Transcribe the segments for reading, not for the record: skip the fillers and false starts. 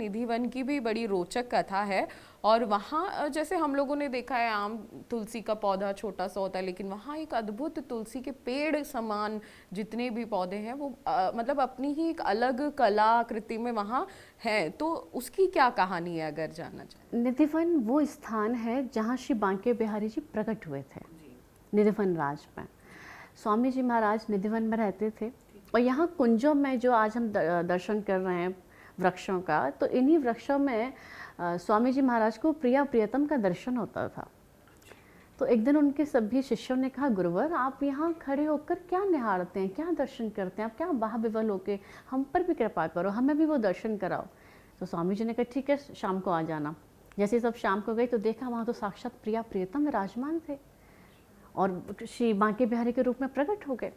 निधिवन की भी बड़ी रोचक कथा है। और वहाँ जैसे हम लोगों ने देखा है आम तुलसी का पौधा छोटा सा होता है, लेकिन वहाँ एक अद्भुत तुलसी के पेड़ समान जितने भी पौधे हैं वो मतलब अपनी ही एक अलग कला आकृति में वहाँ है। तो उसकी क्या कहानी है अगर जानना चाहें? निधिवन वो स्थान है जहाँ श्री बांके बिहारी जी प्रकट हुए थे, निधिवन राज में। स्वामी जी महाराज निधिवन में रहते थे और यहाँ कुंजों में जो आज हम दर्शन कर रहे हैं वृक्षों का, तो इन्हीं वृक्षों में स्वामी जी महाराज को प्रिया प्रियतम का दर्शन होता था। तो एक दिन उनके सभी शिष्यों ने कहा, गुरुवर आप यहाँ खड़े होकर क्या निहारते हैं, क्या दर्शन करते हैं, आप क्या बाह विवल होके, हम पर भी कृपा करो, हमें भी वो दर्शन कराओ। तो स्वामी जी ने कहा ठीक है, शाम को आ जाना। जैसे सब शाम को गई तो देखा वहाँ तो साक्षात प्रिया प्रियतम विराजमान थे और श्री बांके बिहारी के रूप में प्रकट हो गए।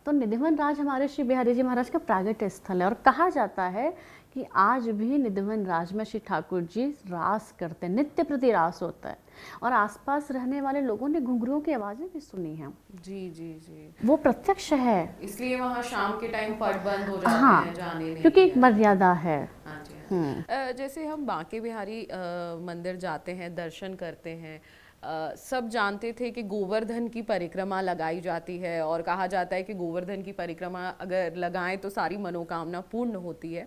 तो निधिवन राज हमारे श्री बिहारी जी महाराज का प्रागट्य स्थल है और कहा जाता है कि आज भी निधिवन राज में श्री ठाकुर जी रास करते हैं, नित्य प्रति रास होता है और आसपास रहने वाले लोगों ने घुंघरुओं की आवाज़ें भी सुनी हैं। जी जी जी, वो प्रत्यक्ष है, इसलिए वहाँ शाम के टाइम पट बंद हो जाते हाँ, हैं, जाने नहीं क्योंकि एक दिया। मर्यादा है। हाँ जी, हाँ। जैसे हम बांके बिहारी मंदिर जाते हैं, दर्शन करते हैं, सब जानते थे कि गोवर्धन की परिक्रमा लगाई जाती है और कहा जाता है कि गोवर्धन की परिक्रमा अगर लगाएं तो सारी मनोकामना पूर्ण होती है।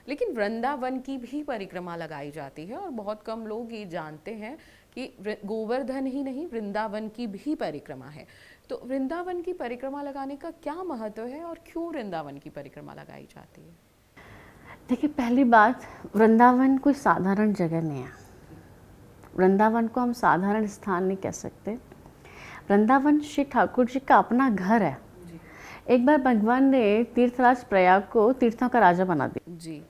लेकिन वृंदावन की भी परिक्रमा लगाई जाती है और बहुत कम लोग ये जानते हैं कि गोवर्धन ही नहीं, वृंदावन की भी परिक्रमा है। तो वृंदावन की परिक्रमा लगाने का क्या महत्व है और क्यों वृंदावन की परिक्रमा लगाई जाती है? देखिए, पहली बात, वृंदावन कोई साधारण जगह नहीं है। वृंदावन को हम साधारण स्थान नहीं कह सकते। वृंदावन श्री ठाकुर जी का अपना घर है। एक बार भगवान ने तीर्थराज प्रयाग को तीर्थों का राजा बना दिया जी।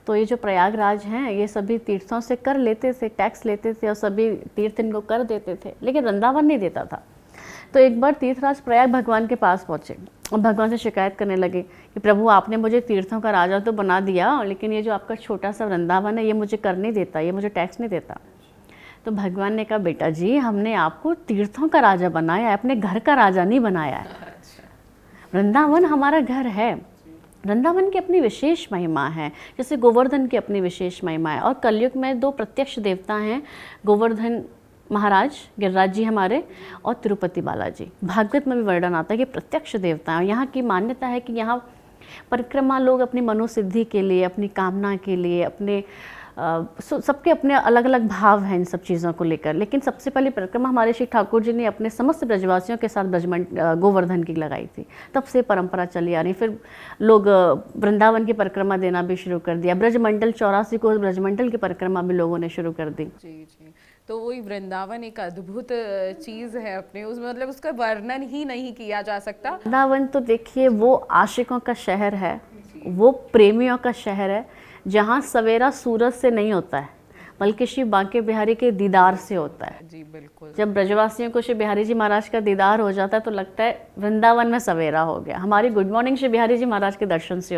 तो ये जो प्रयागराज हैं ये सभी तीर्थों से कर लेते थे, टैक्स लेते थे और सभी तीर्थ इनको कर देते थे, लेकिन वृंदावन नहीं देता था। तो एक बार तीर्थराज प्रयाग भगवान के पास पहुँचे और भगवान से शिकायत करने लगे कि प्रभु आपने मुझे तीर्थों का राजा तो बना दिया, लेकिन ये जो आपका छोटा सा वृंदावन है ये मुझे कर नहीं देता, ये मुझे टैक्स नहीं देता। तो भगवान ने कहा, बेटा जी हमने आपको तीर्थों का राजा बनाया है, अपने घर का राजा नहीं बनाया है। वृंदावन हमारा घर है। वृंदावन की अपनी विशेष महिमा है, जैसे गोवर्धन की अपनी विशेष महिमा है। और कलयुग में दो प्रत्यक्ष देवता हैं, गोवर्धन महाराज गिरिराज जी हमारे और तिरुपति बालाजी। भागवत में भी वर्णन आता है कि प्रत्यक्ष देवता हैं। यहाँ की मान्यता है कि यहाँ परिक्रमा लोग अपनी मनोसिद्धि के लिए, अपनी कामना के लिए, अपने सबके अपने अलग अलग भाव हैं इन सब चीज़ों को लेकर। लेकिन सबसे पहली परिक्रमा हमारे श्री ठाकुर जी ने अपने समस्त ब्रजवासियों के साथ गोवर्धन की लगाई थी। तब से परंपरा चली आ रही। फिर लोग वृंदावन की परिक्रमा देना भी शुरू कर दिया। ब्रजमंडल 84 को ब्रजमंडल की परिक्रमा भी लोगों ने शुरू कर दी। जी जी, तो वही वृंदावन एक अद्भुत चीज़ है अपने, उस मतलब उसका वर्णन ही नहीं किया जा सकता। वृंदावन तो देखिए वो आशिकों का शहर है, वो प्रेमियों का शहर है, जहाँ सवेरा सूरज से नहीं होता है बल्कि श्री बांके बिहारी के दीदार से होता है। जी बिल्कुल। जब ब्रजवासियों को श्री बिहारी जी महाराज का दीदार हो जाता है तो लगता है वृंदावन में सवेरा हो गया। हमारी गुड मॉर्निंग श्री बिहारी जी महाराज के दर्शन से होती है।